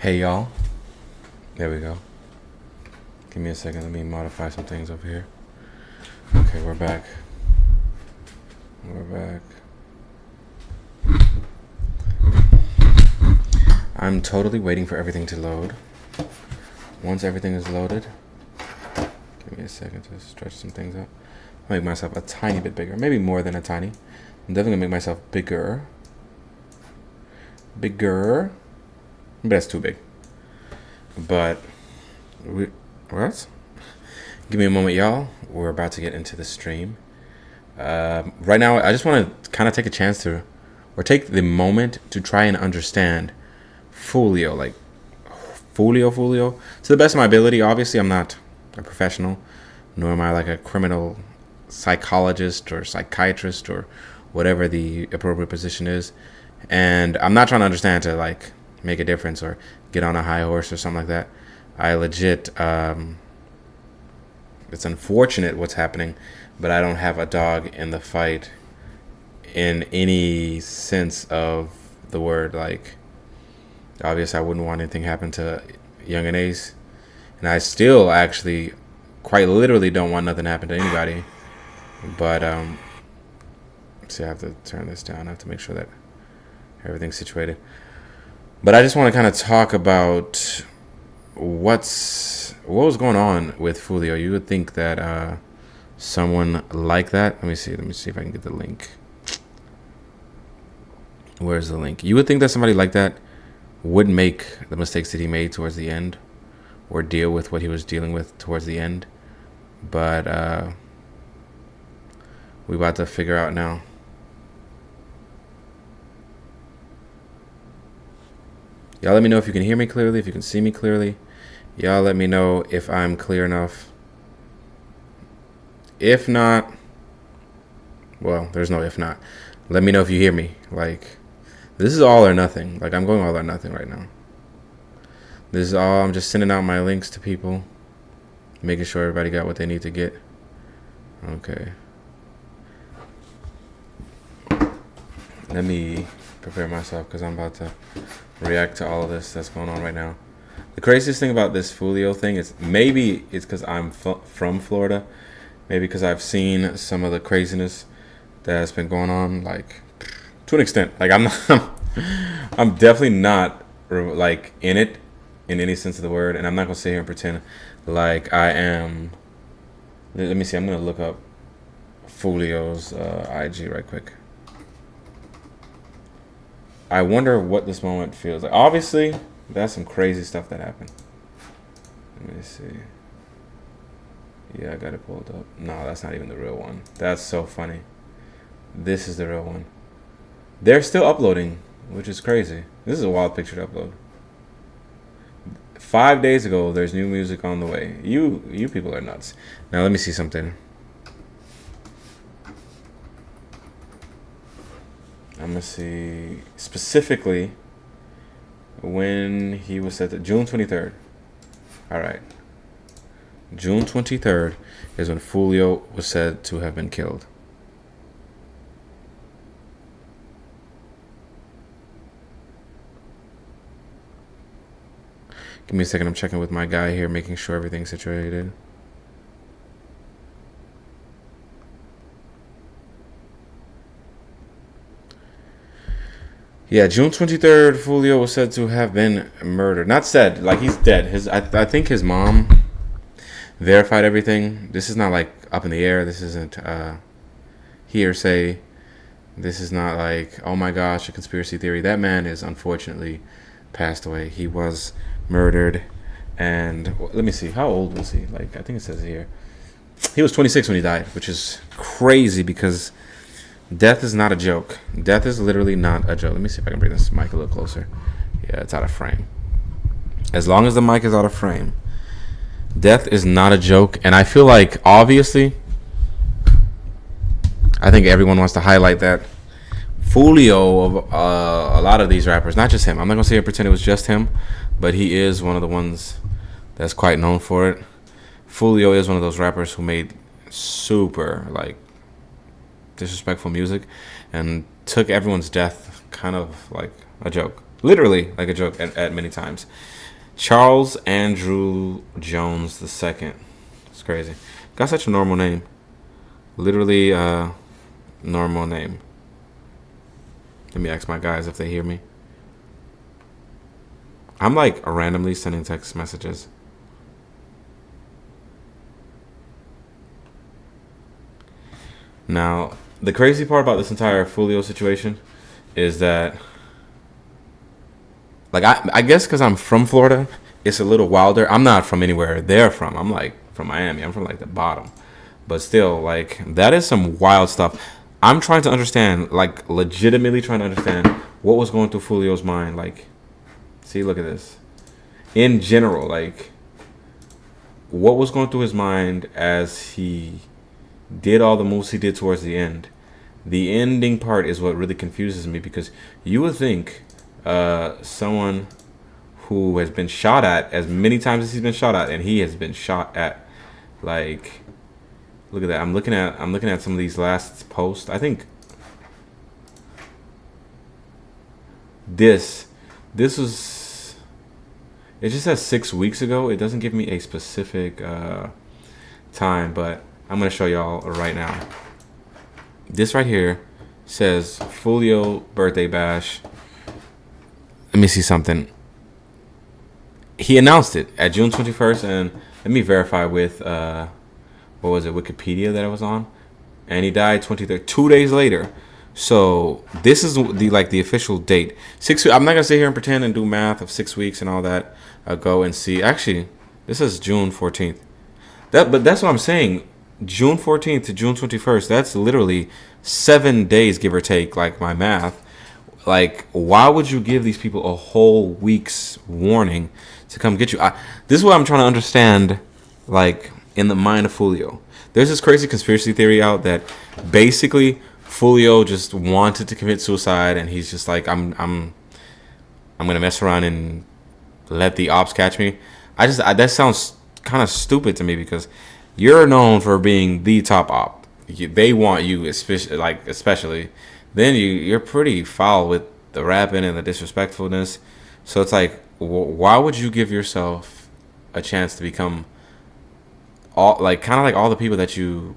Hey y'all, there we go. Give me a second, let me modify some things over here. Okay, we're back. I'm totally waiting for everything to load. Once everything is loaded, give me a second to stretch some things out. I'll make myself a tiny bit bigger, maybe more than a tiny. I'm definitely gonna make myself bigger. Maybe that's too big. But what? Give me a moment, y'all. We're about to get into the stream. Right now, I just want to kind of take a chance to, or take the moment to try and understand Foolio, like Foolio. To the best of my ability, obviously, I'm not a professional, nor am I like a criminal psychologist or psychiatrist or whatever the appropriate position is. And I'm not trying to understand to like make a difference or get on a high horse or something like that. I legit, it's unfortunate what's happening, but I don't have a dog in the fight in any sense of the word. Like, obviously, I wouldn't want anything happen to Young and Ace, and I still actually, quite literally, don't want nothing to happen to anybody. But see, I have to turn this down. I have to make sure that everything's situated. But I just want to kind of talk about what was going on with Foolio. You would think that someone like that. Let me see if I can get the link. Where's the link? You would think that somebody like that would make the mistakes that he made towards the end, or deal with what he was dealing with towards the end. But we about to figure out now. Y'all let me know if you can hear me clearly, if you can see me clearly. Y'all let me know if I'm clear enough. If not, well, there's no if not. Let me know if you hear me. Like, this is all or nothing. Like, I'm going all or nothing right now. This is all, I'm just sending out my links to people, making sure everybody got what they need to get. Okay. Let me prepare myself because I'm about to react to all of this that's going on right now. The craziest thing about this Foolio thing is maybe it's because I'm from Florida. Maybe because I've seen some of the craziness that's been going on, like, to an extent. Like, I'm definitely not like in it in any sense of the word, and I'm not gonna sit here and pretend like I am. Let me see. I'm gonna look up Foolio's IG right quick. I wonder what this moment feels like. Obviously, that's some crazy stuff that happened. Let me see. Yeah, I got it pulled up. No, that's not even the real one. That's so funny. This is the real one. They're still uploading, which is crazy. This is a wild picture to upload. 5 days ago, there's new music on the way. You people are nuts. Now let me see something. I'm gonna see specifically when he was said to June 23rd. All right. June 23rd is when Foolio was said to have been killed. Give me a second. I'm checking with my guy here, making sure everything's situated. Yeah, June 23rd, Foolio was said to have been murdered. Not said, like he's dead. I think his mom verified everything. This is not like up in the air. This isn't hearsay. This is not like, oh my gosh, a conspiracy theory. That man is unfortunately passed away. He was murdered. And let me see, how old was he? Like, I think it says here. He was 26 when he died, which is crazy because death is not a joke. Death is literally not a joke. Let me see if I can bring this mic a little closer. Yeah, it's out of frame. As long as the mic is out of frame, death is not a joke. And I feel like, obviously, I think everyone wants to highlight that. Foolio of a lot of these rappers, not just him. I'm not going to say and pretend it was just him, but he is one of the ones that's quite known for it. Foolio is one of those rappers who made super, like, disrespectful music and took everyone's death kind of like a joke. literally like a joke at many times. Charles Andrew Jones II. It's crazy. Got such a normal name. Literally normal name. Let me ask my guys if they hear me. I'm like randomly sending text messages. Now, the crazy part about this entire Foolio situation is that, like, I guess because I'm from Florida, it's a little wilder. I'm not from anywhere they're from. I'm like from Miami. I'm from like the bottom. But still, like, that is some wild stuff. I'm trying to understand, like, legitimately trying to understand what was going through Foolio's mind. Like, see, look at this. In general, like, what was going through his mind as he did all the moves he did towards the end. The ending part is what really confuses me, because you would think someone who has been shot at as many times as he's been shot at, and he has been shot at, like, look at that. I'm looking at some of these last posts. I think this was, it just says 6 weeks ago. It doesn't give me a specific time, but I'm gonna show y'all right now. This right here says Foolio birthday bash. Let me see something. He announced it at June 21st, and let me verify with what was it, Wikipedia that I was on, and he died 23rd, 2 days later. So this is the official date. 6. I'm not gonna sit here and pretend and do math of 6 weeks and all that. I'll go and see. Actually, this is June 14th. But that's what I'm saying. June 14th to June 21st. That's literally 7 days, give or take. Like my math. Like, why would you give these people a whole week's warning to come get you? This is what I'm trying to understand. Like, in the mind of Foolio, there's this crazy conspiracy theory out that basically Foolio just wanted to commit suicide, and he's just like, I'm gonna mess around and let the ops catch me. That sounds kind of stupid to me, because you're known for being the top op. They want you, especially. Then you're pretty foul with the rapping and the disrespectfulness. So it's like, why would you give yourself a chance to become all, like, kind of like all the people that you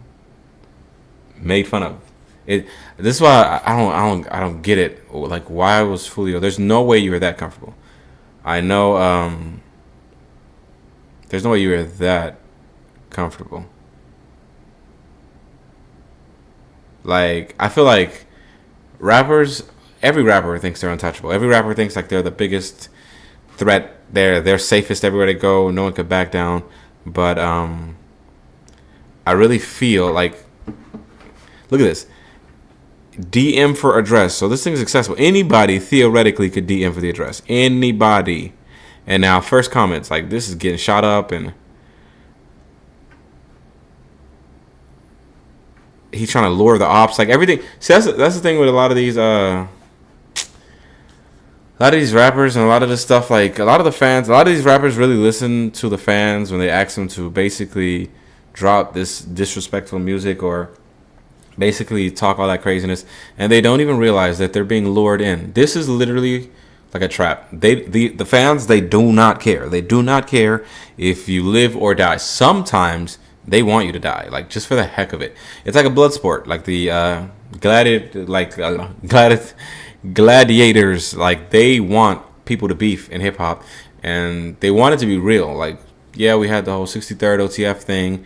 made fun of? This is why I don't get it. Like, why was Foolio? There's no way you were that comfortable. I know. There's no way you were that comfortable. Like, I feel like every rapper thinks they're untouchable. Every rapper thinks like they're the biggest threat. They're safest everywhere they go. No one could back down. But I really feel like, look at this. DM for address. So this thing is accessible. Anybody theoretically could DM for the address. Anybody. And now first comments, like, this is getting shot up, and he's trying to lure the ops, like everything. See, that's the thing with a lot of these rappers and a lot of this stuff. Like, a lot of the fans, a lot of these rappers really listen to the fans when they ask them to basically drop this disrespectful music or basically talk all that craziness, and they don't even realize that they're being lured in. This is literally like a trap. The fans, they do not care. They do not care if you live or die. Sometimes they want you to die, like, just for the heck of it. It's like a blood sport, like the gladiators. Like, they want people to beef in hip hop, and they want it to be real. Like, yeah, we had the whole 63rd OTF thing.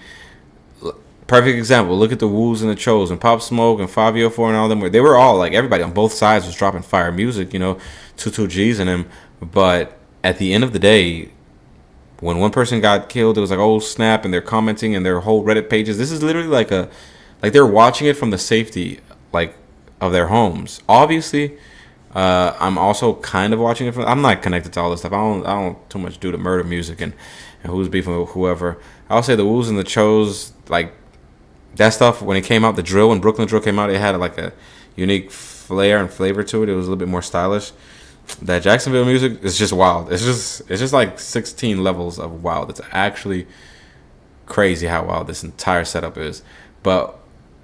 Perfect example. Look at the Woos and the Chos and Pop Smoke and 504 and all them. They were all like, everybody on both sides was dropping fire music, 22Gs in them. But at the end of the day, when one person got killed, it was like, oh snap, and they're commenting in their whole Reddit pages. This is literally like they're watching it from the safety, like, of their homes. Obviously, I'm also kind of watching it from. I'm not connected to all this stuff. I don't too much do the murder music and who's beefing with whoever. I'll say the Woos and the Chos, like, that stuff, when it came out, the drill, when Brooklyn Drill came out, it had like a unique flair and flavor to it. It was a little bit more stylish. That Jacksonville music is just wild. It's just like 16 levels of wild. It's actually crazy how wild this entire setup is. But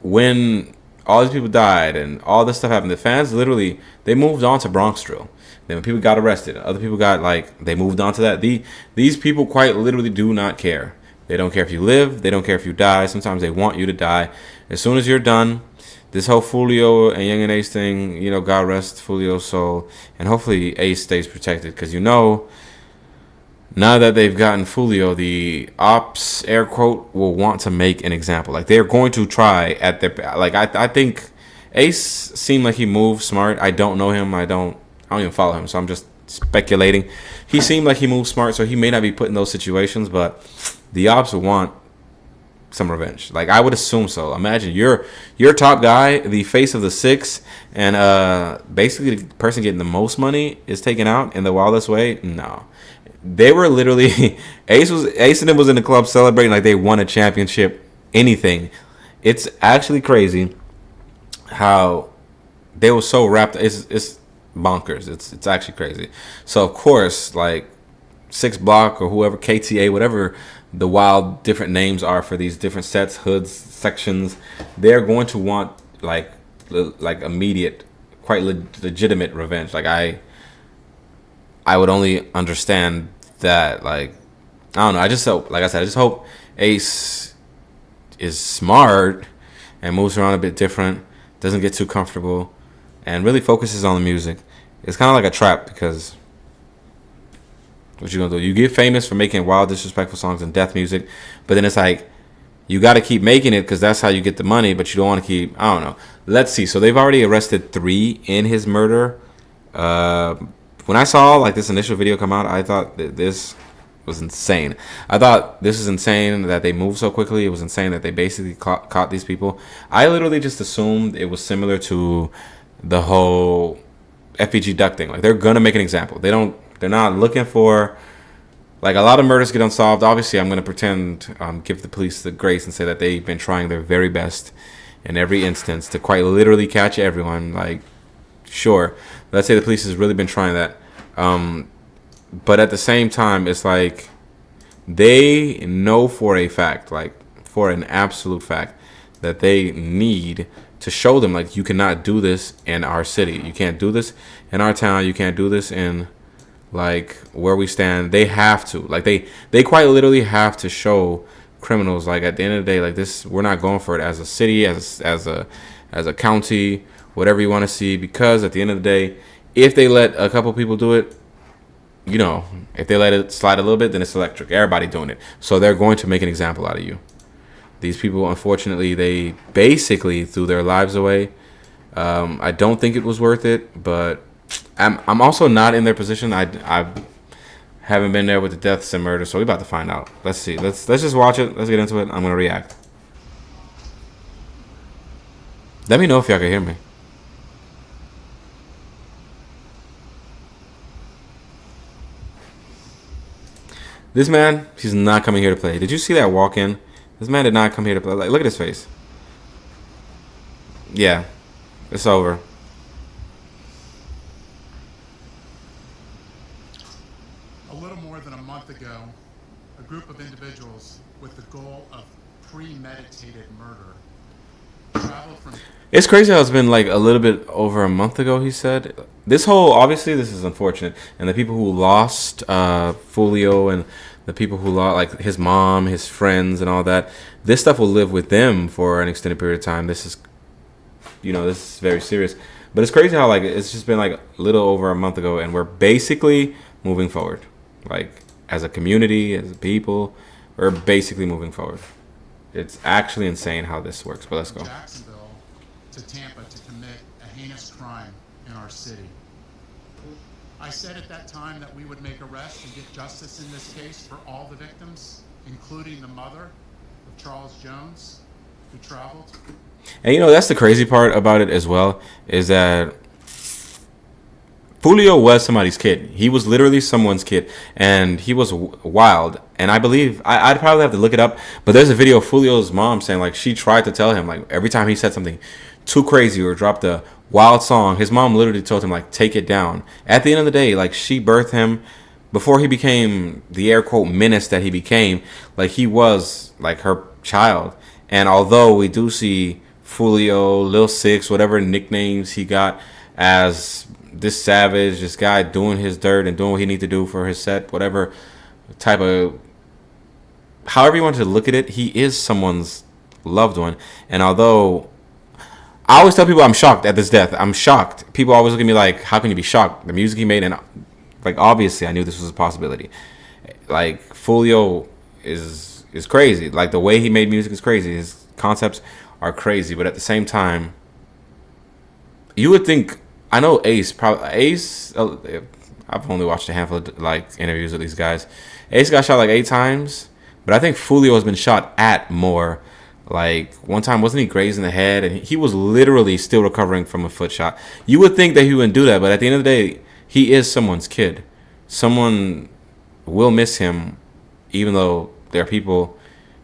when all these people died and all this stuff happened, the fans literally, they moved on to Bronx Drill. Then when people got arrested, other people got like they moved on to that. These people quite literally do not care. They don't care if you live. They don't care if you die. Sometimes they want you to die. As soon as you're done, this whole Foolio and Young and Ace thing, God rest Foolio's soul, and hopefully Ace stays protected because now that they've gotten Foolio, the ops air quote will want to make an example. Like they're going to try at their like I think Ace seemed like he moved smart. I don't know him. I don't even follow him, so I'm just speculating. He seemed like he moved smart, so he may not be put in those situations, but the ops will want some revenge. Like I would assume so. Imagine you're top guy, the face of the six, and basically the person getting the most money is taken out in the wildest way. No. They were literally Ace and them was in the club celebrating like they won a championship, anything. It's actually crazy how they were so wrapped. It's bonkers. It's actually crazy. So of course, like 6 Block or whoever, KTA, whatever the wild different names are for these different sets, hoods, sections, they're going to want like immediate, quite legitimate revenge. Like I would only understand that, like, I don't know. I just hope, like I said, I just hope Ace is smart and moves around a bit different, doesn't get too comfortable, and really focuses on the music. It's kind of like a trap because what you gonna do? You get famous for making wild, disrespectful songs and death music, but then it's like you got to keep making it because that's how you get the money, but you don't want to keep. I don't know. Let's see. So they've already arrested 3 in his murder. When I saw like this initial video come out, I thought that this was insane. I thought this is insane that they moved so quickly. It was insane that they basically caught these people. I literally just assumed it was similar to the whole FPG Duck thing. Like they're gonna make an example. They're not looking for like a lot of murders get unsolved. Obviously, I'm gonna pretend give the police the grace and say that they've been trying their very best in every instance to quite literally catch everyone. Like. Sure, let's say the police has really been trying that, but at the same time, it's like they know for a fact, like for an absolute fact, that they need to show them like you cannot do this in our city, you can't do this in our town, you can't do this in like where we stand. They have to, like they quite literally have to show criminals like at the end of the day, like this, we're not going for it as a city, as a county, whatever you want to see, because at the end of the day, if they let a couple people do it, if they let it slide a little bit, then it's electric. Everybody doing it. So they're going to make an example out of you. These people, unfortunately, they basically threw their lives away. I don't think it was worth it, but I'm also not in their position. I haven't been there with the deaths and murder, so we're about to find out. Let's see. Let's just watch it. Let's get into it. I'm going to react. Let me know if y'all can hear me. This man, he's not coming here to play. Did you see that walk-in? This man did not come here to play. Like, look at his face. Yeah, it's over. A little more than a month ago, a group of individuals with the goal of premeditated murder traveled from... It's crazy how it's been like a little bit over a month ago, he said. Obviously this is unfortunate. And the people who lost Foolio and the people who lost, like his mom, his friends and all that, this stuff will live with them for an extended period of time. This is very serious. But it's crazy how like it's just been like a little over a month ago and we're basically moving forward. Like as a community, as a people, we're basically moving forward. It's actually insane how this works, but let's go. Jacksonville to Tampa to commit a heinous crime in our city. I said at that time that we would make arrests and get justice in this case for all the victims, including the mother of Charles Jones, who traveled. And that's the crazy part about it as well, is that Foolio was somebody's kid. He was literally someone's kid, and he was wild. And I believe I'd probably have to look it up, but there's a video of Foolio's mom saying like she tried to tell him like every time he said something too crazy or dropped a wild song, his mom literally told him like take it down. At the end of the day, like she birthed him before he became the air quote menace that he became. Like he was like her child. And although we do see Foolio, Lil Six, whatever nicknames he got as this savage, this guy doing his dirt and doing what he need to do for his set, whatever type of, however you want to look at it, he is someone's loved one. And although I always tell people I'm shocked at this death, I'm shocked. People always look at me like, how can you be shocked? The music he made, and like obviously I knew this was a possibility. Like Foolio is crazy. Like the way he made music is crazy. His concepts are crazy, but at the same time, you would think. I know Ace. Probably Ace. I've only watched a handful of like interviews with these guys. Ace got shot like 8 times, but I think Foolio has been shot at more. Like one time, wasn't he grazed in the head, and he was literally still recovering from a foot shot. You would think that he wouldn't do that, but at the end of the day, he is someone's kid. Someone will miss him, even though there are people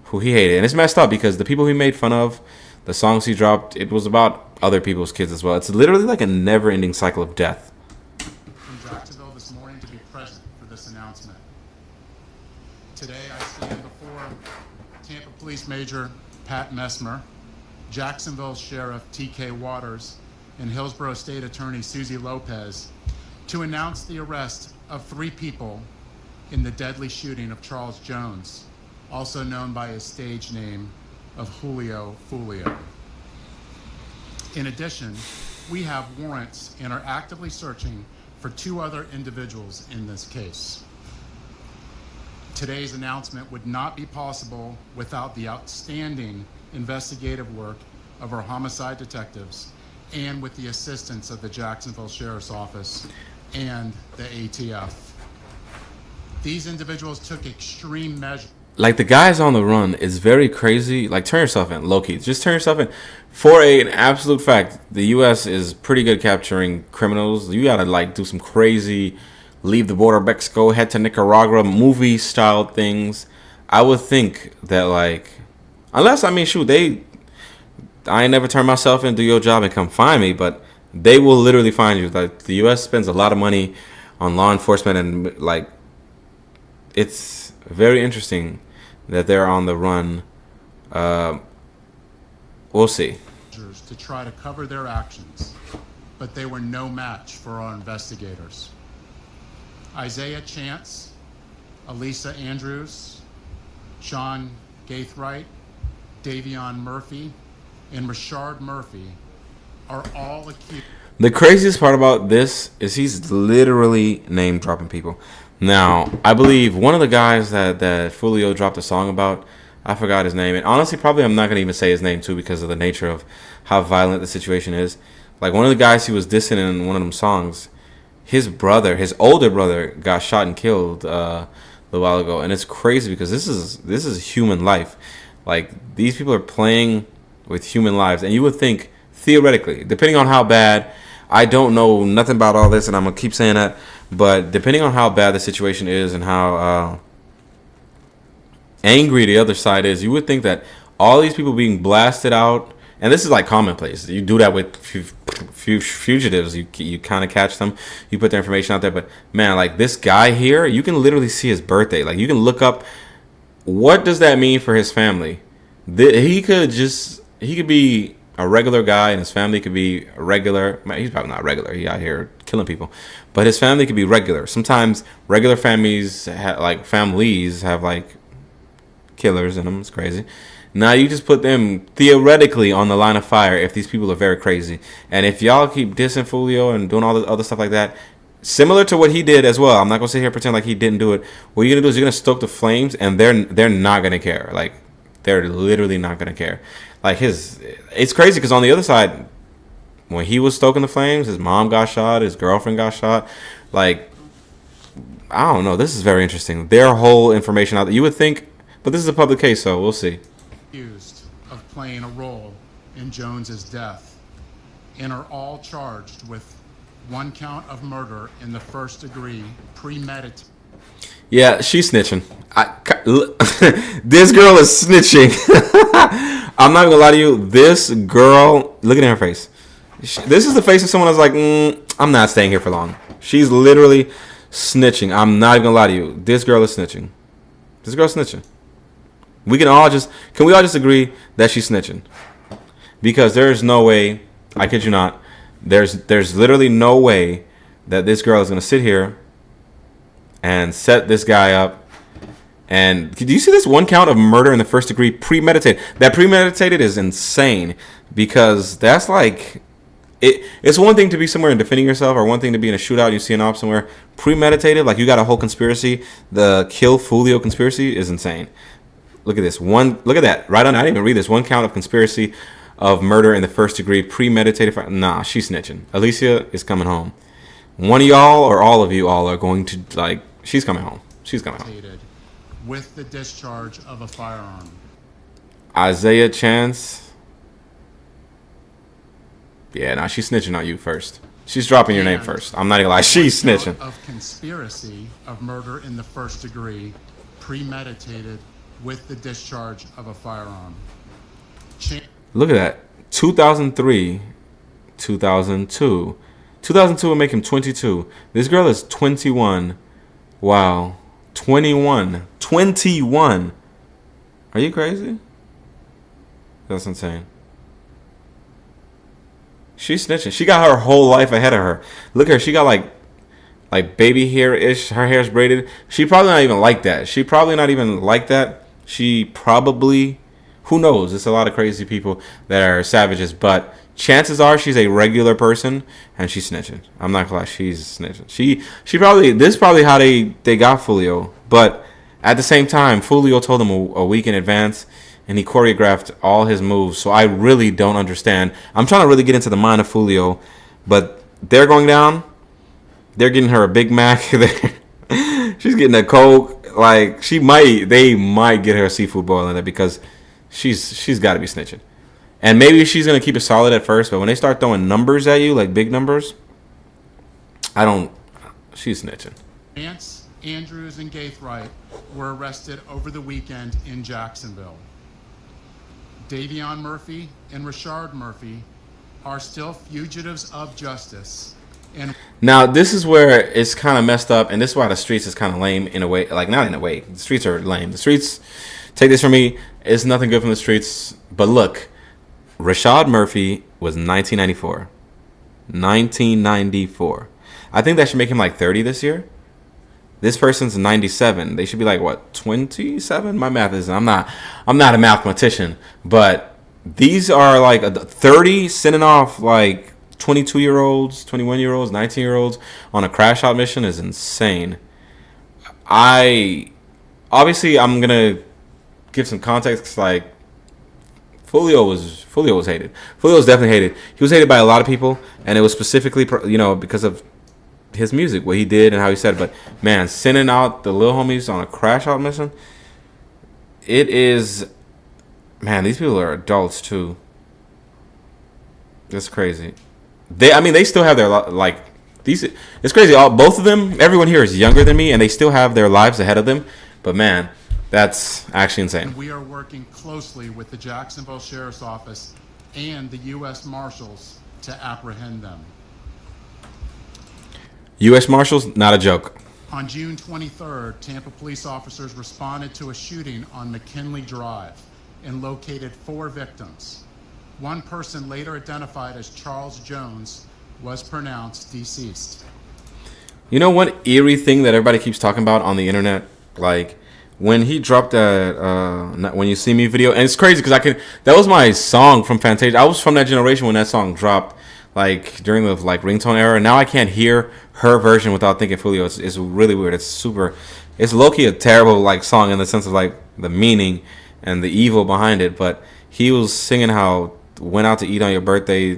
who he hated, and it's messed up because the people he made fun of, the songs he dropped, it was about other people's kids as well. It's literally like a never-ending cycle of death. From Jacksonville this morning to be present for this announcement. Today I stand before Tampa Police Major Pat Messmer, Jacksonville Sheriff T.K. Waters, and Hillsborough State Attorney Susie Lopez to announce the arrest of 3 people in the deadly shooting of Charles Jones, also known by his stage name of Julio Foolio. In addition, we have warrants and are actively searching for 2 other individuals in this case. Today's announcement would not be possible without the outstanding investigative work of our homicide detectives and with the assistance of the Jacksonville Sheriff's Office and the ATF. These individuals took extreme measures. Like the guys on the run is very crazy. Like turn yourself in, low-key. Just turn yourself in. For an absolute fact, the U.S. is pretty good capturing criminals. You gotta like do some crazy, leave the border of Mexico, head to Nicaragua, movie-style things. I would think that like, unless I mean, shoot, I ain't never turn myself in, do your job, and come find me. But they will literally find you. Like the U.S. spends a lot of money on law enforcement, and like, it's very interesting that they're on the run. We'll see. To try to cover their actions, but they were no match for our investigators. Isaiah Chance, Elisa Andrews, Sean Gaithright, Davion Murphy, and Rashard Murphy are all accused. The craziest part about this is he's literally name dropping people. Now, I believe one of the guys that Foolio dropped a song about, I forgot his name. And honestly, probably I'm not going to even say his name too because of the nature of how violent the situation is. Like one of the guys he was dissing in one of them songs, his older brother got shot and killed a little while ago. And it's crazy because this is human life. Like these people are playing with human lives. And you would think, theoretically, depending on how bad, I don't know nothing about all this and I'm going to keep saying that. But depending on how bad the situation is and how angry the other side is, you would think that all these people being blasted out, and this is like commonplace. You do that with fugitives. You kind of catch them. You put their information out there. But man, like this guy here, you can literally see his birthday. Like you can look up what does that mean for his family. He could be a regular guy, and his family could be regular. He's probably not regular. He out here killing people, but his family could be regular. Sometimes regular families have like killers in them. It's crazy. Now you just put them theoretically on the line of fire if these people are very crazy. And if y'all keep dissing Foolio and doing all the other stuff like that, similar to what he did as well, I'm not gonna sit here and pretend like he didn't do it. What you're gonna do is you're gonna stoke the flames, and they're not gonna care. Like they're literally not gonna care. Like it's crazy because on the other side, when he was stoking the flames, his mom got shot, his girlfriend got shot. Like I don't know. This is very interesting. Their whole information out there. You would think, but this is a public case, so we'll see. Accused of playing a role in Jones's death and are all charged with 1 count of murder in the first degree, premeditated. Yeah, she's snitching. This girl is snitching. I'm not gonna lie to you. This girl, look at her face. This is the face of someone that's like, I'm not staying here for long. She's literally snitching. I'm not even gonna lie to you. This girl is snitching. This girl's snitching. Can we all just agree that she's snitching? Because there is no way, I kid you not, there's literally no way that this girl is going to sit here and set this guy up. And do you see this one count of murder in the first degree premeditated? That premeditated is insane, because that's like, it's one thing to be somewhere and defending yourself, or one thing to be in a shootout and you see an op somewhere. Premeditated, like you got a whole conspiracy. The kill Foolio conspiracy is insane. Look at this. Look at that. Right on. I didn't even read this. One count of conspiracy of murder in the first degree premeditated. Nah, she's snitching. Alicia is coming home. One of y'all or all of you all are going to, like, she's coming home. She's coming home. With the discharge of a firearm. Isaiah Chance. Yeah, nah, she's snitching on you first. She's dropping your name first. I'm not even gonna lie. She's snitching. Of conspiracy of murder in the first degree, premeditated with the discharge of a firearm. Look at that. 2003, 2002. 2002 would make him 22. This girl is 21. Wow. 21. 21. Are you crazy? That's insane. She's snitching. She got her whole life ahead of her. Look at her. She got like baby hair-ish. Her hair's braided. She probably not even like that. She probably, who knows? There's a lot of crazy people that are savages, but chances are she's a regular person and she's snitching. I'm not gonna lie, she's snitching. This is probably how they got Foolio, but at the same time, Foolio told him a week in advance, and he choreographed all his moves. So I really don't understand. I'm trying to really get into the mind of Foolio, but they're going down. They're getting her a Big Mac. She's getting a Coke. Like, they might get her a seafood boil in it, because she's got to be snitching. And maybe she's going to keep it solid at first, but when they start throwing numbers at you, like big numbers, she's snitching. Vance, Andrews, and Gaithright were arrested over the weekend in Jacksonville. Davion Murphy and Rashard Murphy are still fugitives of justice. And now, this is where it's kind of messed up, and this is why the streets is kind of lame in a way. Like, not in a way. The streets are lame. The streets, take this from me, it's nothing good from the streets. But look, Rashard Murphy was 1994. 1994. I think that should make him like 30 this year. This person's 97. They should be like, what, 27? My math is, I'm not a mathematician, but these are like 30 sending off like 22-year-olds, 21-year-olds, 19-year-olds on a crash out mission is insane. Obviously I'm gonna give some context. Like, Foolio was hated. Foolio was definitely hated. He was hated by a lot of people, and it was specifically, because of his music, what he did and how he said it. But man, sending out the little homies on a crash out mission, it is, man, these people are adults too. That's crazy. They still have their it's crazy. Both of them, everyone here is younger than me, and they still have their lives ahead of them. But man, that's actually insane. And we are working closely with the Jacksonville Sheriff's Office and the U.S. Marshals to apprehend them. U.S. Marshals, not a joke. On June 23rd, Tampa police officers responded to a shooting on McKinley Drive and located 4 victims. One person, later identified as Charles Jones, was pronounced deceased. You know one eerie thing that everybody keeps talking about on the internet? Like, when he dropped that When You See Me video, and it's crazy because that was my song from Fantasia. I was from that generation when that song dropped, like during the ringtone era. Now I can't hear her version without thinking Foolio. It's really weird. It's low-key a terrible song in the sense of the meaning and the evil behind it. But he was singing how went out to eat on your birthday,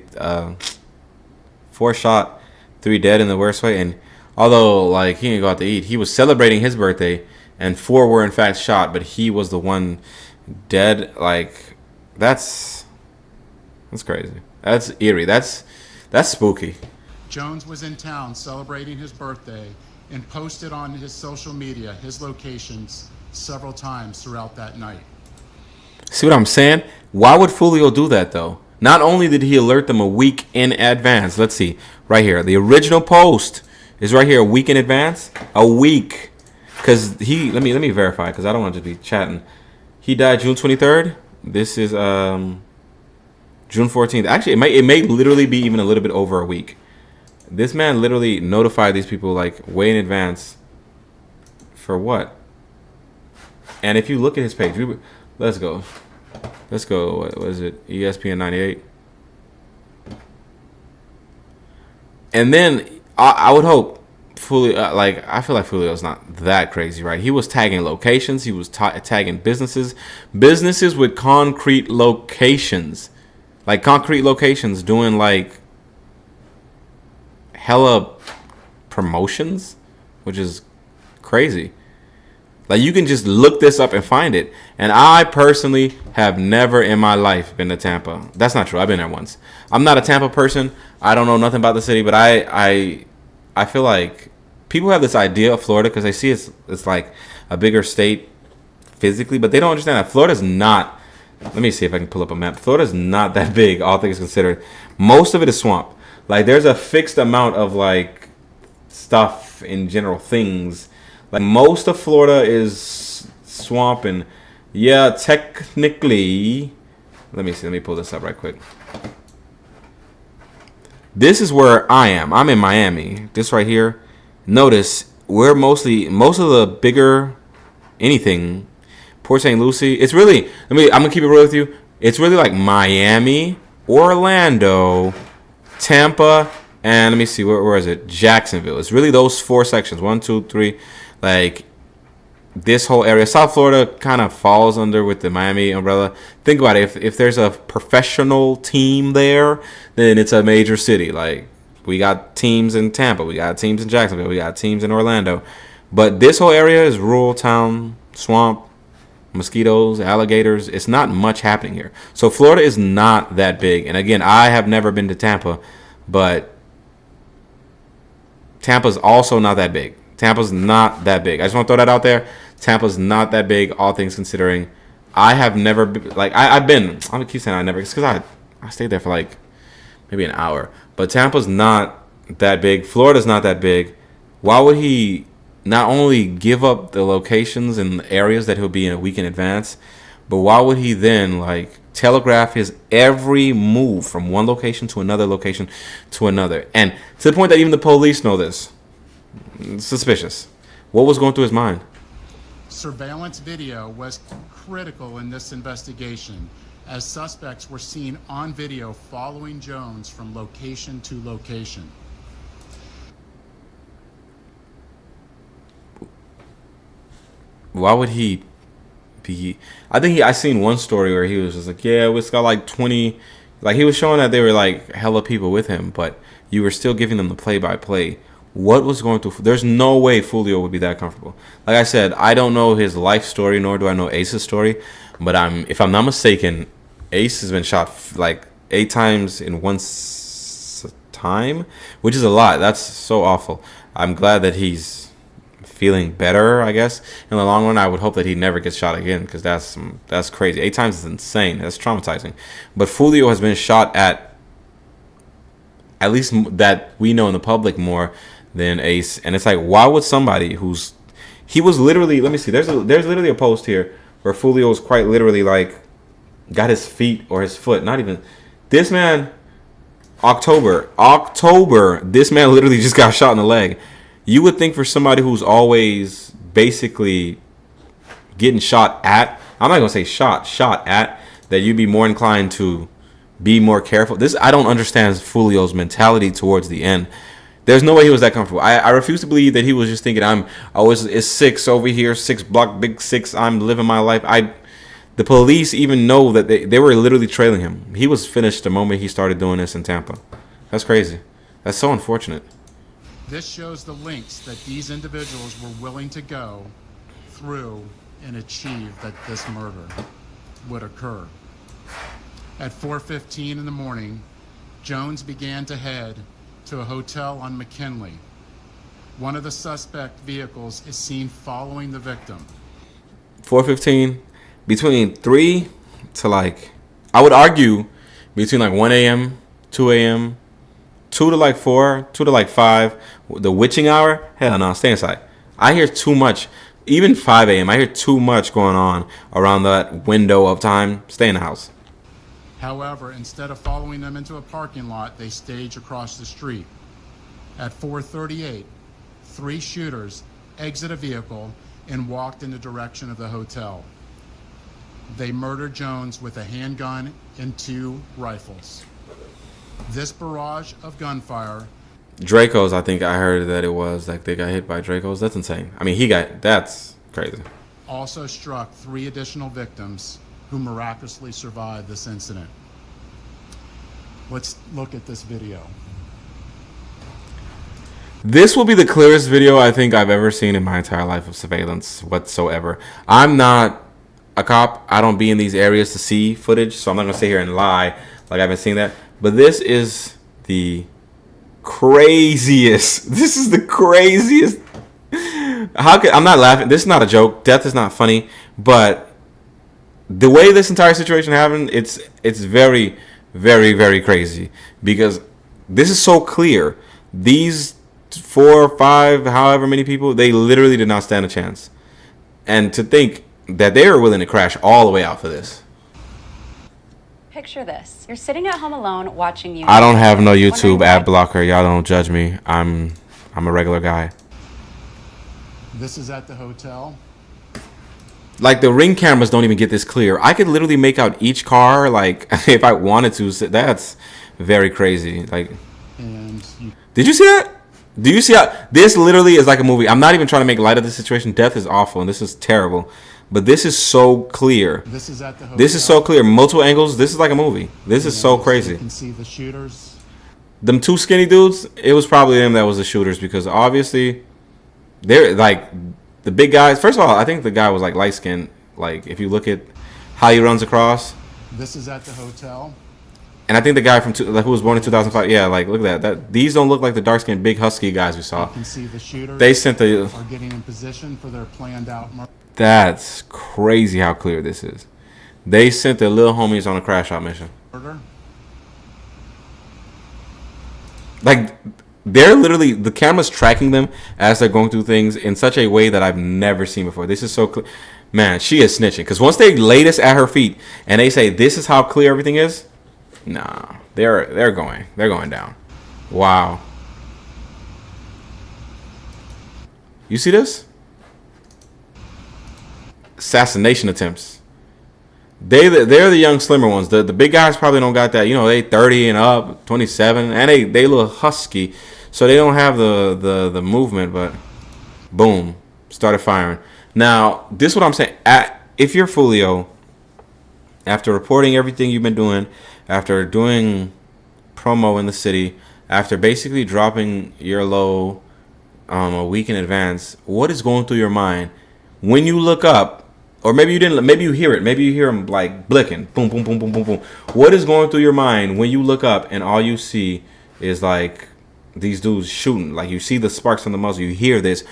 4 shot, 3 dead in the worst way. And although he didn't go out to eat, he was celebrating his birthday, and 4 were in fact shot, but he was the one dead. That's crazy. That's eerie. That's spooky. Jones was in town celebrating his birthday and posted on his social media his locations several times throughout that night. See what I'm saying? Why would Foolio do that, though? Not only did he alert them a week in advance. Let's see. Right here. The original post is right here, a week in advance. A week. Because let me verify, because I don't want to be chatting. He died June 23rd. This is June 14th. Actually, it may literally be even a little bit over a week. This man literally notified these people like way in advance. For what? And if you look at his page, let's go. What is it? ESPN 98. And then I would hope Foolio, like I feel like Foolio's not that crazy, right? He was tagging locations. He was tagging businesses with concrete locations, like concrete locations doing like hella promotions, which is crazy. Like you can just look this up and find it. And I personally have never in my life been to Tampa. That's not true. I've been there once. I'm not a Tampa person. I don't know nothing about the city, but I feel like people have this idea of Florida because they see it's like a bigger state physically, but they don't understand that Florida's not. Let me see if I can pull up a map. Florida's not that big, all things considered. Most of it is swamp. Like there's a fixed amount of like stuff in general, things. Like most of Florida is swamp, and yeah, technically, let me see. Let me pull this up right quick. This is where I am. I'm in Miami. This right here. Notice we're most of the bigger anything. Port St. Lucie. It's really. I'm gonna keep it real with you. It's really like Miami, Orlando, Tampa, and let me see where is it? Jacksonville. It's really those four sections. 1, 2, 3. Like this whole area. South Florida kind of falls under with the Miami umbrella. Think about it. If there's a professional team there, then it's a major city. Like we got teams in Tampa, we got teams in Jacksonville, we got teams in Orlando. But this whole area is rural town, swamp, mosquitoes, alligators. It's not much happening here. So Florida is not that big. And again, I have never been to Tampa, but Tampa's also not that big. Tampa's not that big. I just want to throw that out there. Tampa's not that big, all things considering. I have never been, like I've been. I'm gonna keep saying I never, because I stayed there for like maybe an hour. But Tampa's not that big. Florida's not that big. Why would he not only give up the locations and areas that he'll be in a week in advance, but why would he then like telegraph his every move from one location to another location to another, and to the point that even the police know this? Suspicious. What was going through his mind? Surveillance video was critical in this investigation, as suspects were seen on video following Jones from location to location. Why would he be? I seen one story where he was just like, yeah, it's got like 20. Like he was showing that they were like hella people with him, but you were still giving them the play-by-play. What was going through? There's no way Foolio would be that comfortable. Like I said, I don't know his life story, nor do I know Ace's story. But if I'm not mistaken, Ace has been shot like 8 times in one time, which is a lot. That's so awful. I'm glad that he's feeling better, I guess. In the long run, I would hope that he never gets shot again, because that's crazy. 8 times is insane. That's traumatizing. But Foolio has been shot at least that we know in the public more than Ace. And it's like, why would somebody he was literally, let me see, there's literally a post here where Foolio was quite literally like got his feet or his foot, not even, this man, October, this man literally just got shot in the leg. You would think for somebody who's always basically getting shot at, I'm not gonna say shot at, that you'd be more inclined to be more careful. I don't understand Foolio's mentality towards the end. There's no way he was that comfortable. I refuse to believe that he was just thinking, it's 6 over here, 6 block, big 6, I'm living my life. The police even know that they were literally trailing him. He was finished the moment he started doing this in Tampa. That's crazy. That's so unfortunate. This shows the lengths that these individuals were willing to go through and achieve that this murder would occur. At 4:15 in the morning, Jones began to head to a hotel on McKinley. One of the suspect vehicles is seen following the victim. 4:15, between 3 to like, I would argue between like 1 a.m., 2 a.m., 2 to like 4, 2 to like 5, the witching hour, hell no, stay inside. I hear too much. Even 5 a.m., I hear too much going on around that window of time. Stay in the house. However, instead of following them into a parking lot, they stage across the street. At 4:38, three shooters exited a vehicle and walked in the direction of the hotel. They murdered Jones with a handgun and two rifles. This barrage of gunfire. Dracos, I think I heard that it was like they got hit by Dracos. That's insane. I mean, that's crazy. Also struck three additional victims who miraculously survived this incident. Let's look at this video. This will be the clearest video I think I've ever seen in my entire life of surveillance whatsoever. I'm not a cop. I don't be in these areas to see footage, so I'm not going to sit here and lie like I haven't seen that. But this is the craziest. This is the craziest. I'm not laughing. This is not a joke. Death is not funny. But the way this entire situation happened, it's very, very, very crazy. Because this is so clear. These 4 or 5, however many people, they literally did not stand a chance. And to think that they were willing to crash all the way out for this. Picture this. You're sitting at home alone watching YouTube. I don't have no YouTube ad blocker. Y'all don't judge me. I'm a regular guy. This is at the hotel. Like, the Ring cameras don't even get this clear. I could literally make out each car, like, if I wanted to. That's very crazy. Like, did you see that? Do you see how this literally is like a movie? I'm not even trying to make light of this situation. Death is awful and this is terrible. But this is so clear. This is at the hotel. This is so clear. Multiple angles. This is like a movie. This is so crazy. You can see the shooters. Them two skinny dudes, it was probably them that was the shooters because obviously they're like the big guys. First of all, I think the guy was like light skinned. Like if you look at how he runs across. This is at the hotel. And I think the guy from who was born in 2005, yeah, like look at that. These don't look like the dark skinned big husky guys we saw. You can see the shooters. They sent the. Are getting in position for their planned out murder. That's crazy how clear this is. They sent their little homies on a crash out mission. Like, they're literally, the camera's tracking them as they're going through things in such a way that I've never seen before. This is so clear. Man, she is snitching. Because once they lay this at her feet and they say, this is how clear everything is, nah, they're going down. Wow. You see this? Assassination attempts. They're the young slimmer ones. The big guys probably don't got that. You know, they 30 and up, 27, and they look husky, so they don't have the movement. But boom, started firing. Now this is what I'm saying. If you're Foolio, after reporting everything you've been doing, after doing promo in the city, after basically dropping your low a week in advance, what is going through your mind when you look up? Or maybe you didn't. Maybe you hear it. Maybe you hear them like blicking. Boom, boom, boom, boom, boom, boom. What is going through your mind when you look up and all you see is like these dudes shooting? Like you see the sparks on the muzzle. You hear this.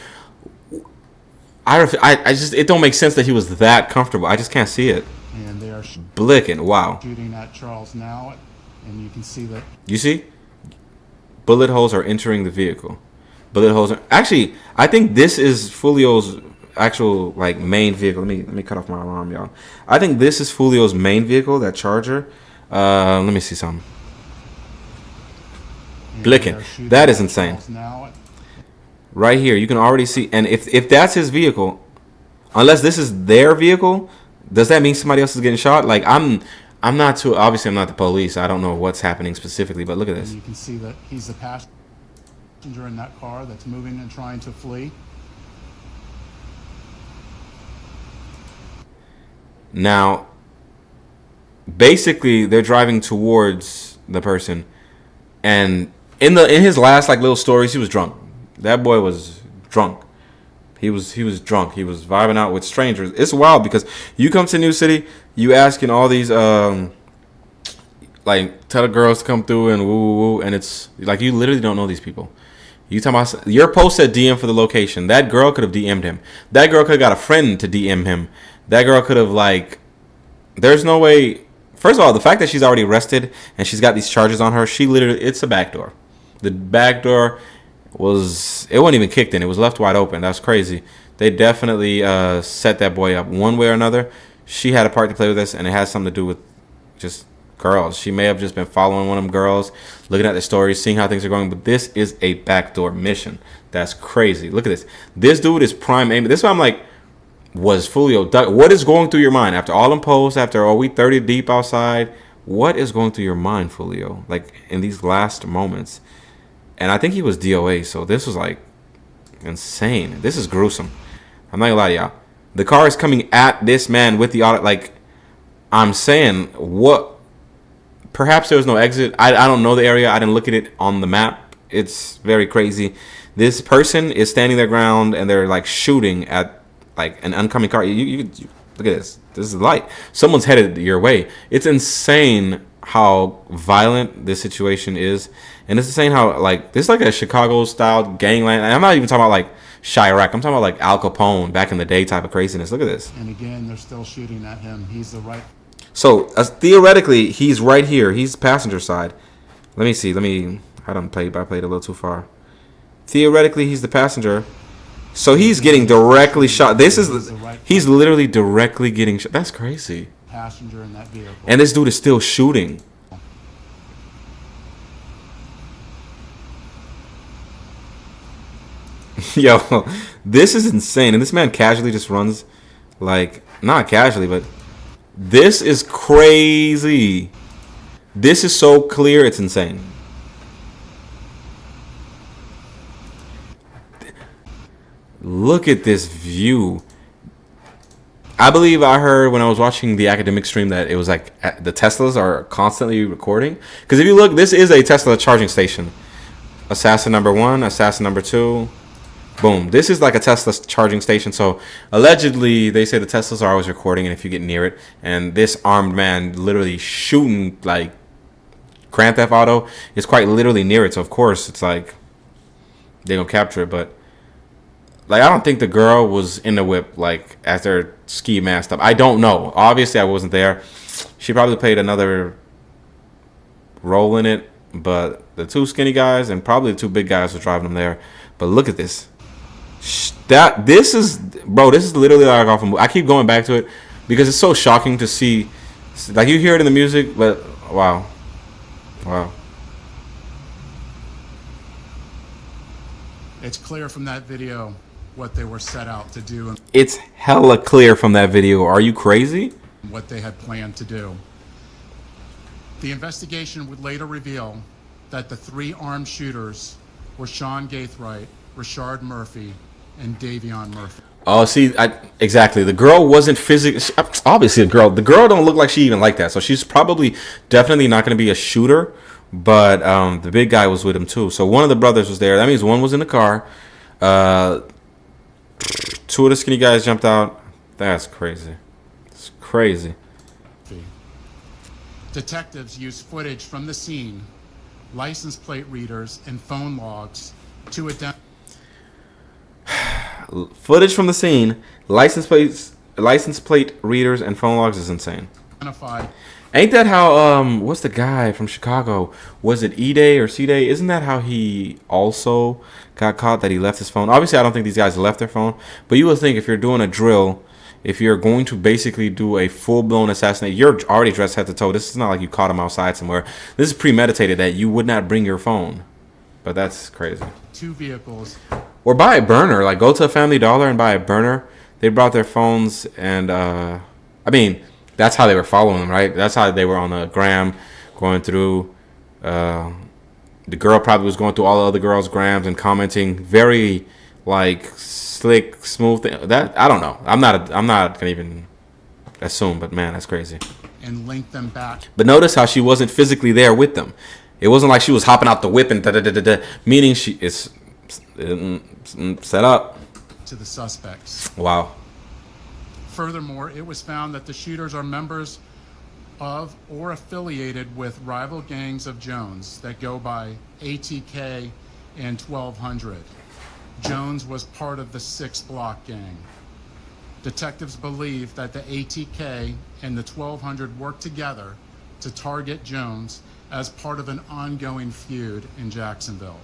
I just it don't make sense that he was that comfortable. I just can't see it. And they are blicking. Wow. Shooting at Charles now, and you can see that. You see, bullet holes are entering the vehicle. Bullet holes. Actually, I think this is Foolio's actual like main vehicle. Let me cut off my alarm, y'all. I think this is Foolio's main vehicle, that Charger. Let me see something. Blicking. That is insane. Right here, you can already see. And if that's his vehicle, unless this is their vehicle, does that mean somebody else is getting shot? Like I'm not too. Obviously, I'm not the police. I don't know what's happening specifically. But look at this. And you can see that he's the passenger in that car that's moving and trying to flee. Now, basically, they're driving towards the person, and in his last like little stories, he was drunk. That boy was drunk. He was drunk. He was vibing out with strangers. It's wild because you come to New City, you asking all these like tell the girls to come through and woo woo woo, and it's like you literally don't know these people. You talking about your post said DM for the location. That girl could have DM'd him. That girl could have got a friend to DM him. That girl could have like. There's no way. First of all, the fact that she's already arrested and she's got these charges on her, she literally, it's a backdoor. The backdoor it wasn't even kicked in. It was left wide open. That's crazy. They definitely set that boy up one way or another. She had a part to play with this, and it has something to do with just girls. She may have just been following one of them girls, looking at the stories, seeing how things are going. But this is a backdoor mission. That's crazy. Look at this. This dude is prime aim. This is why I'm like, was Foolio duck? What is going through your mind after all them posts? After we 30 deep outside? What is going through your mind, Foolio? Like in these last moments. And I think he was DOA, so this was like insane. This is gruesome. I'm not gonna lie to y'all. The car is coming at this man with the auto. Like, I'm saying, what? Perhaps there was no exit. I don't know the area. I didn't look at it on the map. It's very crazy. This person is standing their ground and they're like shooting at like an oncoming car. You look at this. This is light. Someone's headed your way. It's insane how violent this situation is, and it's insane how like this is like a Chicago style gangland. And I'm not even talking about like Chirac. I'm talking about like Al Capone back in the day type of craziness. Look at this. And again, they're still shooting at him. He's the right. So theoretically, he's right here. He's passenger side. Let me see. I played a little too far. Theoretically, he's the passenger. So he's getting directly shot. He's literally directly getting shot. That's crazy. Passenger in that vehicle. And this dude is still shooting. Yo, this is insane. And this man casually just runs, like, not casually, but this is crazy. This is so clear, it's insane. Look at this view. I believe I heard when I was watching the academic stream that it was like the Teslas are constantly recording. Because if you look, this is a Tesla charging station. Assassin number 1, assassin number 2. Boom. This is like a Tesla charging station. So allegedly, they say the Teslas are always recording, and if you get near it, and this armed man literally shooting like Grand Theft Auto is quite literally near it. So of course, it's like they're gonna capture it, but. Like, I don't think the girl was in the whip, like, as they're ski masked up. I don't know. Obviously, I wasn't there. She probably played another role in it. But the 2 skinny guys and probably the 2 big guys were driving them there. But look at this. This is literally like off a movie. I keep going back to it because it's so shocking to see. Like, you hear it in the music, but wow. Wow. It's clear from that video what they were set out to do and It's hella clear from that video. Are you crazy? what they had planned to do. The investigation would later reveal that the 3 armed shooters were Sean Gaithright, Rashard Murphy, and Davion Murphy. Oh, see, exactly. The girl wasn't physically. Obviously, the girl don't look like she even like that. So she's probably definitely not going to be a shooter. But the big guy was with him too. So one of the brothers was there. That means one was in the car. 2 of the skinny guys jumped out. That's crazy. It's crazy. Detectives used footage from the scene, license plate readers, and phone logs to identify. Footage from the scene, license plate readers, and phone logs is insane. Ain't that how what's the guy from Chicago? Was it E-Day or C-Day? Isn't that how he also got caught, that he left his phone? Obviously, I don't think these guys left their phone, but you would think if you're doing a drill, if you're going to basically do a full-blown assassination, you're already dressed head to toe. This is not like you caught him outside somewhere. This is premeditated that you would not bring your phone. But that's crazy. 2 vehicles. Or buy a burner. Like, go to a Family Dollar and buy a burner. They brought their phones, and I mean, that's how they were following them, right? That's how they were on the gram, going through. The girl probably was going through all the other girls' grams and commenting very, like, slick, smooth thing. That I don't know. I'm not gonna even assume, but man, that's crazy. And link them back. But notice how she wasn't physically there with them. It wasn't like she was hopping out the whip and da-da-da-da-da, meaning she is set up To the suspects. Wow. Furthermore, it was found that the shooters are members of or affiliated with rival gangs of Jones that go by ATK and 1200. Jones was part of the 6 Block gang. Detectives believe that the ATK and the 1200 worked together to target Jones as part of an ongoing feud in Jacksonville.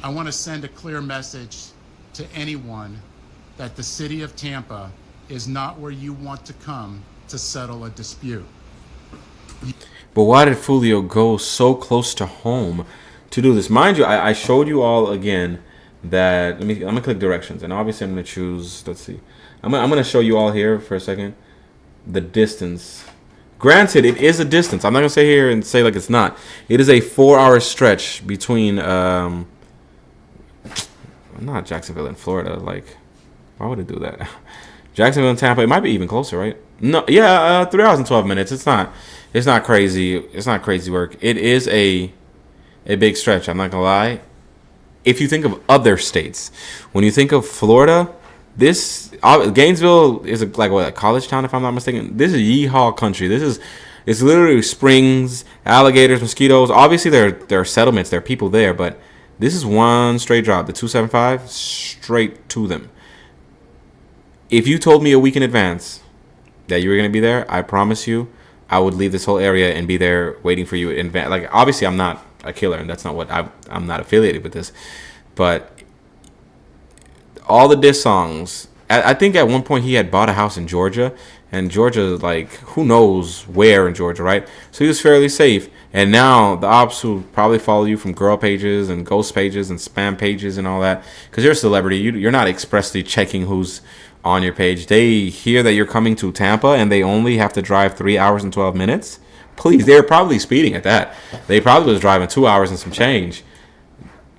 I want to send a clear message to anyone that the city of Tampa is not where you want to come to settle a dispute. But why did Foolio go so close to home to do this? Mind you, I showed you all again that I'm gonna click directions, and obviously I'm gonna choose. Let's see, I'm gonna show you all here for a second the distance. Granted, it is a distance. I'm not gonna say here and say like it's not. It is a 4-hour stretch between not Jacksonville and Florida. Like, why would it do that? Jacksonville and Tampa. It might be even closer, right? No, yeah, 3 hours and 12 minutes. It's not. It's not crazy. It's not crazy work. It is a big stretch. I'm not gonna lie. If you think of other states, when you think of Florida, this Gainesville is like a college town, if I'm not mistaken. This is yeehaw country. It's literally springs, alligators, mosquitoes. Obviously, there are settlements, there are people there, but this is one straight drop. The 275 straight to them. If you told me a week in advance that you were gonna be there, I promise you, I would leave this whole area and be there waiting for you in advance. Like, obviously, I'm not a killer, and that's not what I'm not affiliated with this, but all the diss songs. I think at one point he had bought a house in Georgia, and Georgia, like, who knows where in Georgia, right? So he was fairly safe. And now the ops who probably follow you from girl pages and ghost pages and spam pages and all that, because you're a celebrity, you're not expressly checking who's on your page. They hear that you're coming to Tampa and they only have to drive 3 hours and 12 minutes. Please, they're probably speeding at that. They probably was driving 2 hours and some change.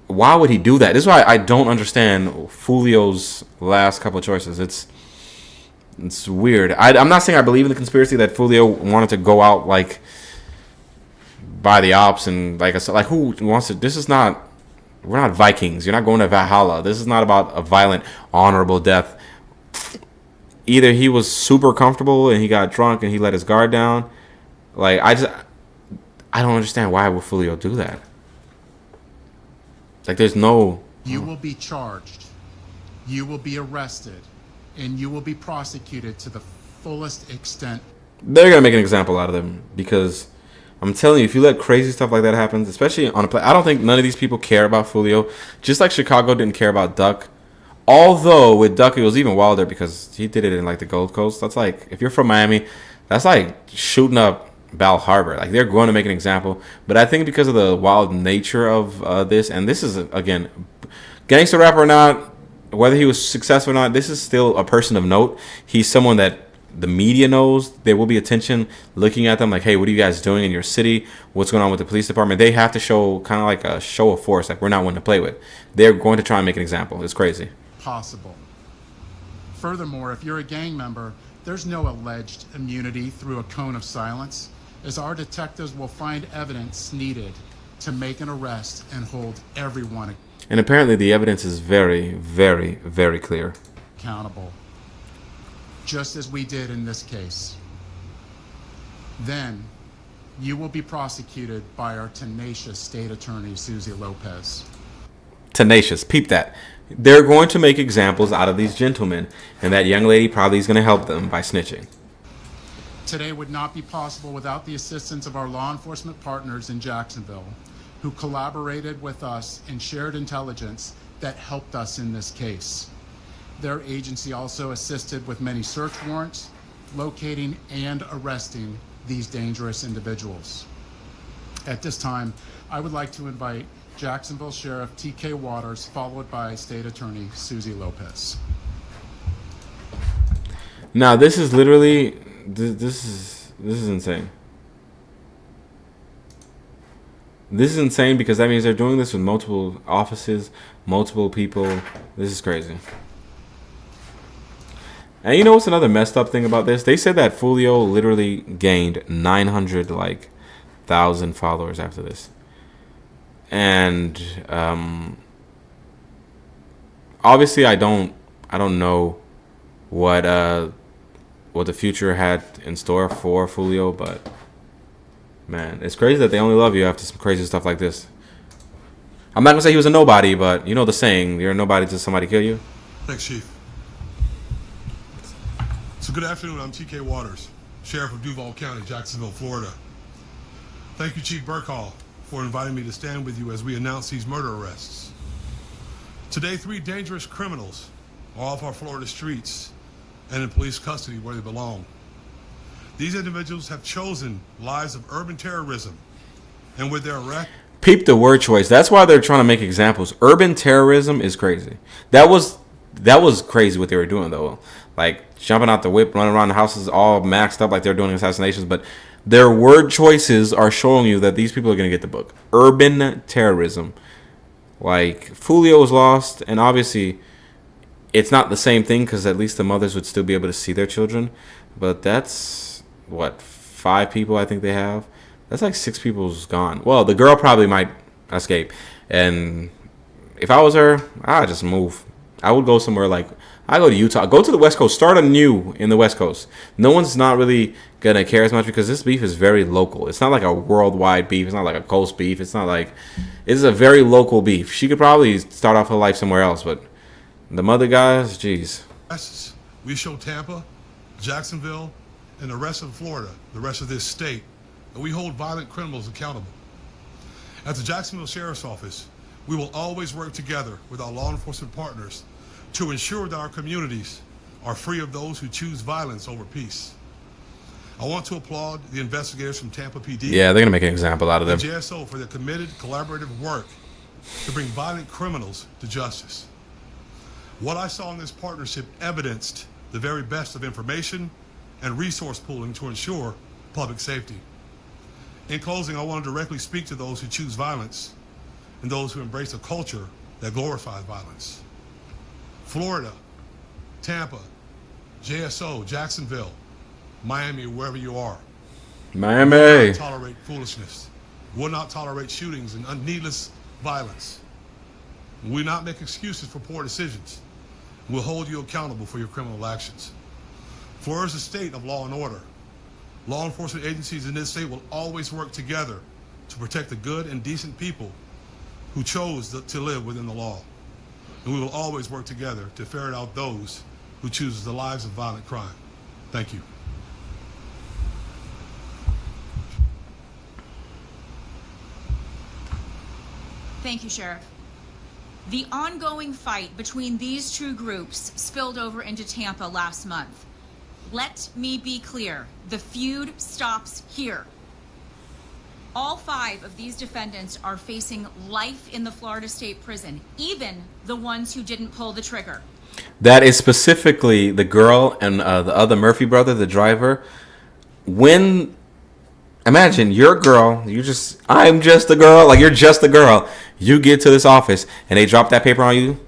Why would he do that? This is why I don't understand Foolio's last couple of choices. It's weird. I'm not saying I believe in the conspiracy that Foolio wanted to go out like by the ops and like I said, like who wants to? This is not. We're not Vikings. You're not going to Valhalla. This is not about a violent, honorable death. Either he was super comfortable and he got drunk and he let his guard down. Like, I don't understand why would Foolio do that. Like, there's no. You will be charged, you will be arrested, and you will be prosecuted to the fullest extent. They're gonna make an example out of them because I'm telling you, if you let crazy stuff like that happen, especially on a play, I don't think none of these people care about Foolio. Just like Chicago didn't care about Duck. Although with Duck it was even wilder because he did it in like the Gold Coast. That's like, if you're from Miami, that's like shooting up Bal Harbor. Like, they're going to make an example. But I think because of the wild nature of this, and this is again, gangster rapper or not, whether he was successful or not, this is still a person of note. He's someone that the media knows. There will be attention looking at them like, hey, what are you guys doing in your city? What's going on with the police department? They have to show kind of like a show of force, like we're not one to play with. They're going to try and make an example. It's crazy. Possible. Furthermore, if you're a gang member, there's no alleged immunity through a cone of silence, as our detectives will find evidence needed to make an arrest and hold everyone And apparently the evidence is very, very, very clear. accountable, just as we did in this case. Then, you will be prosecuted by our tenacious state attorney, Susie Lopez. Tenacious. Peep that. They're going to make examples out of these gentlemen, and that young lady probably is going to help them by snitching. Today would not be possible without the assistance of our law enforcement partners in Jacksonville, who collaborated with us and shared intelligence that helped us in this case. Their agency also assisted with many search warrants, locating and arresting these dangerous individuals. At this time, I would like to invite Jacksonville Sheriff T.K. Waters, followed by State Attorney Susie Lopez. Now, this is literally, this is insane. This is insane because that means they're doing this with multiple offices, multiple people. This is crazy. And you know what's another messed up thing about this? They said that Foolio literally gained 900,000 followers after this. And obviously I don't know what the future had in store for Foolio, but man, it's crazy that they only love you after some crazy stuff like this. I'm not gonna say he was a nobody, but you know the saying, you're a nobody till somebody kill you. Thanks, Chief. So good afternoon, I'm T.K. Waters, Sheriff of Duval County, Jacksonville, Florida. Thank you, Chief Burkhall, for inviting me to stand with you as we announce these murder arrests. Today, 3 dangerous criminals are off our Florida streets and in police custody where they belong. These individuals have chosen lives of urban terrorism, and with their arrest, Peep the word choice. That's why they're trying to make examples. Urban terrorism is crazy. That was crazy what they were doing though. Like jumping out the whip, running around the houses all maxed up like they're doing assassinations. But their word choices are showing you that these people are gonna get the book. Urban terrorism. Like Foolio was lost, and obviously it's not the same thing because at least the mothers would still be able to see their children. But that's what 5 people I think they have. That's like 6 people's gone. Well, the girl probably might escape. And if I was her, I'd just move. I would go somewhere like, I go to Utah. Go to the West Coast. Start anew in the West Coast. No one's not really going to care as much because this beef is very local. It's not like a worldwide beef. It's not like a coast beef. It's not like, it's a very local beef. She could probably start off her life somewhere else. But the mother guys, jeez. we show Tampa, Jacksonville, and the rest of Florida, the rest of this state, and we hold violent criminals accountable. At the Jacksonville Sheriff's Office, we will always work together with our law enforcement partners to ensure that our communities are free of those who choose violence over peace. I want to applaud the investigators from Tampa PD. Yeah, they're going to make an example out of them. And JSO for their committed, collaborative work to bring violent criminals to justice. What I saw in this partnership evidenced the very best of information and resource pooling to ensure public safety. In closing, I want to directly speak to those who choose violence and those who embrace a culture that glorifies violence. Florida, Tampa, JSO, Jacksonville, Miami, wherever you are. Miami. We will not tolerate foolishness. We will not tolerate shootings and needless violence. We will not make excuses for poor decisions. We'll hold you accountable for your criminal actions. Florida is a state of law and order. Law enforcement agencies in this state will always work together to protect the good and decent people who chose to live within the law. And we will always work together to ferret out those who choose the lives of violent crime. Thank you. Thank you, Sheriff. The ongoing fight between these two groups spilled over into Tampa last month. Let me be clear, the feud stops here. All 5 of these defendants are facing life in the Florida State Prison, even the ones who didn't pull the trigger. That is specifically the girl and the other Murphy brother, the driver. When, imagine you're a girl, I'm just a girl, like you're just a girl. You get to this office and they drop that paper on you.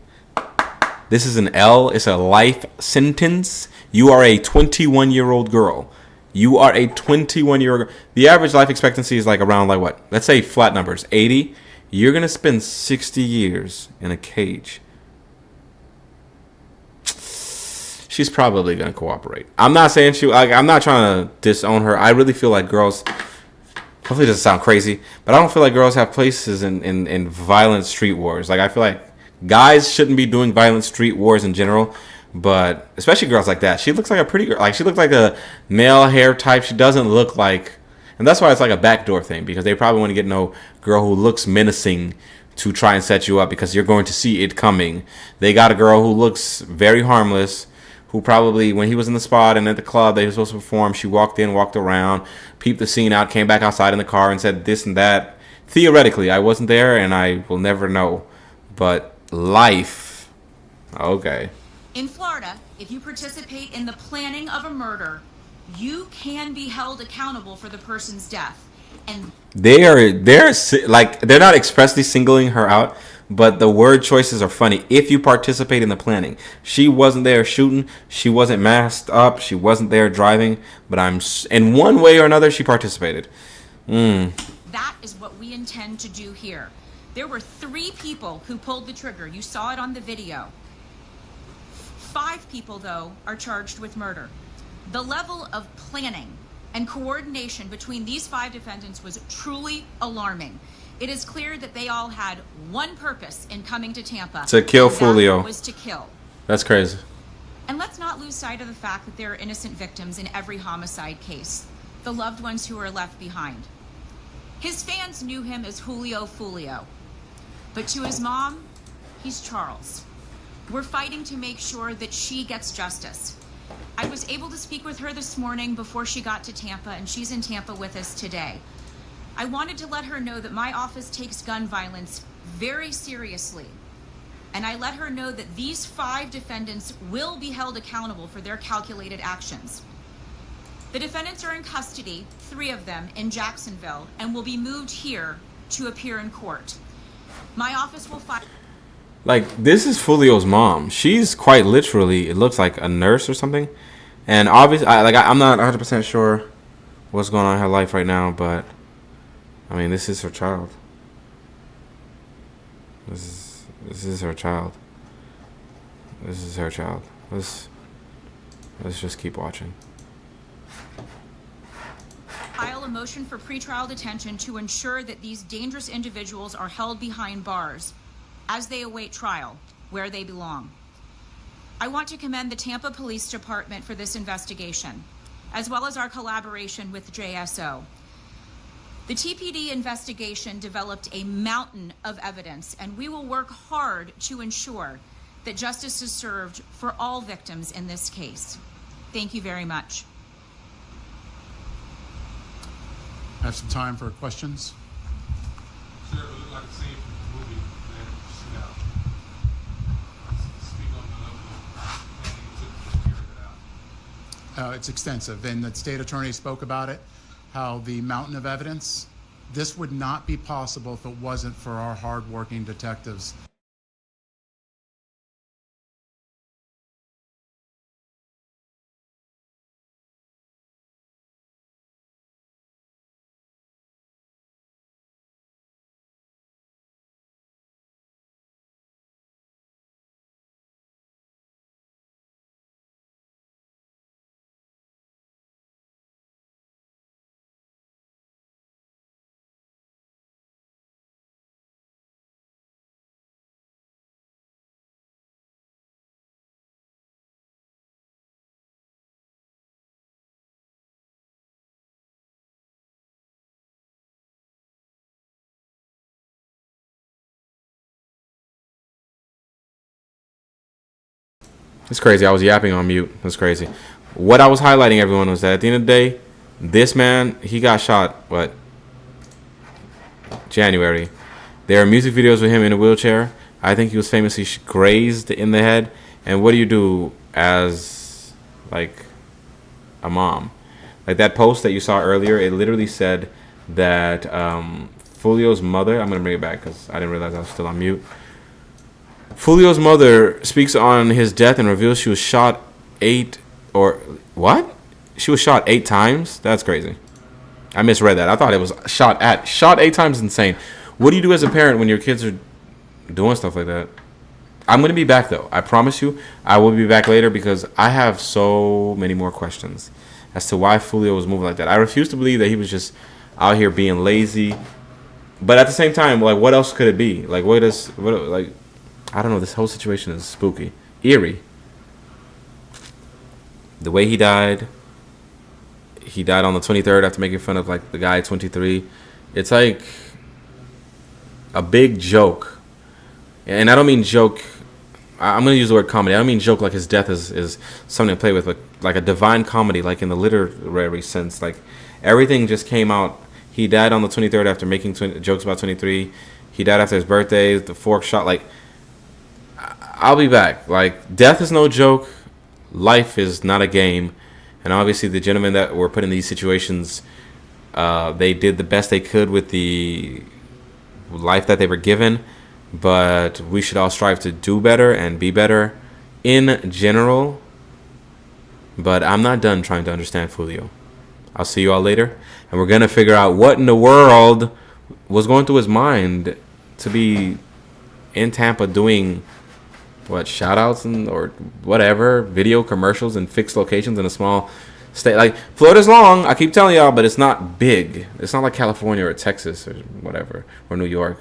This is an L, it's a life sentence. You are a 21-year-old girl. You are a 21-year-old girl. The average life expectancy is like around like what? Let's say flat numbers, 80. You're going to spend 60 years in a cage. She's probably going to cooperate. I'm not saying I'm not trying to disown her. I really feel like girls, hopefully it doesn't sound crazy, but I don't feel like girls have places in violent street wars. Like I feel like guys shouldn't be doing violent street wars in general. But especially girls like that. She looks like a pretty girl. Like she looks like a male hair type. She doesn't look like, and that's why it's like a backdoor thing, because they probably want to get no girl who looks menacing to try and set you up because you're going to see it coming. They got a girl who looks very harmless, who probably when he was in the spot and at the club they were supposed to perform, she walked in, walked around, peeped the scene out, came back outside in the car and said this and that. Theoretically, I wasn't there and I will never know. But life, okay. In Florida, if you participate in the planning of a murder, you can be held accountable for the person's death. And they're not expressly singling her out, but the word choices are funny. If you participate in the planning, she wasn't there shooting, she wasn't masked up, she wasn't there driving, but in one way or another she participated. That is what we intend to do here. There were 3 people who pulled the trigger. You saw it on the video. 5 people, though, are charged with murder. The level of planning and coordination between these 5 defendants was truly alarming. It is clear that they all had one purpose in coming to Tampa. To kill Foolio. That was to kill. That's crazy. And let's not lose sight of the fact that there are innocent victims in every homicide case. The loved ones who are left behind. His fans knew him as Julio Foolio. But to his mom, he's Charles. We're fighting to make sure that she gets justice. I was able to speak with her this morning before she got to Tampa, and she's in Tampa with us today. I wanted to let her know that my office takes gun violence very seriously. And I let her know that these 5 defendants will be held accountable for their calculated actions. The defendants are in custody, 3 of them, in Jacksonville, and will be moved here to appear in court. My office will file. Like, this is Foolio's mom. She's quite literally, it looks like a nurse or something. And obviously, I'm not 100% sure what's going on in her life right now, but I mean, this is her child. This is her child. This is her child. Let's just keep watching. File a motion for pretrial detention to ensure that these dangerous individuals are held behind bars as they await trial, where they belong. I want to commend the Tampa Police Department for this investigation, as well as our collaboration with JSO. The TPD investigation developed a mountain of evidence, and we will work hard to ensure that justice is served for all victims in this case. Thank you very much. I have some time for questions. Sheriff, it looked like a scene from the movie that shootout. Speak on the level of planning to carry that out. It's extensive, and the state attorney spoke about it, how the mountain of evidence, this would not be possible if it wasn't for our hardworking detectives. It's crazy. I was yapping on mute. That's crazy. What I was highlighting, everyone, was that at the end of the day, this man, he got shot, what? January. There are music videos with him in a wheelchair. I think he was famously grazed in the head. And what do you do as, like, a mom? Like that post that you saw earlier, it literally said that Foolio's mother, I'm going to bring it back because I didn't realize I was still on mute. Foolio's mother speaks on his death and reveals she was shot 8 She was shot 8 times? That's crazy. I misread that. I thought it was shot 8 times is insane. What do you do as a parent when your kids are doing stuff like that? I'm going to be back, though. I promise you, I will be back later because I have so many more questions as to why Foolio was moving like that. I refuse to believe that he was just out here being lazy. But at the same time, like, what else could it be? Like, I don't know. This whole situation is spooky. Eerie. The way he died on the 23rd after making fun of, like, the guy 23. It's like a big joke. And I don't mean joke. I'm going to use the word comedy. I don't mean joke like his death is something to play with, but like a divine comedy, like in the literary sense. Like, everything just came out. He died on the 23rd after making jokes about 23. He died after his birthday. The fork shot. Like, I'll be back. Like, death is no joke. Life is not a game. And obviously the gentlemen that were put in these situations, they did the best they could with the life that they were given. But we should all strive to do better and be better in general. But I'm not done trying to understand Foolio. I'll see you all later. And we're going to figure out what in the world was going through his mind to be in Tampa doing, what, shout-outs or whatever, video commercials in fixed locations in a small state. Like, Florida's long, I keep telling y'all, but it's not big. It's not like California or Texas or whatever, or New York.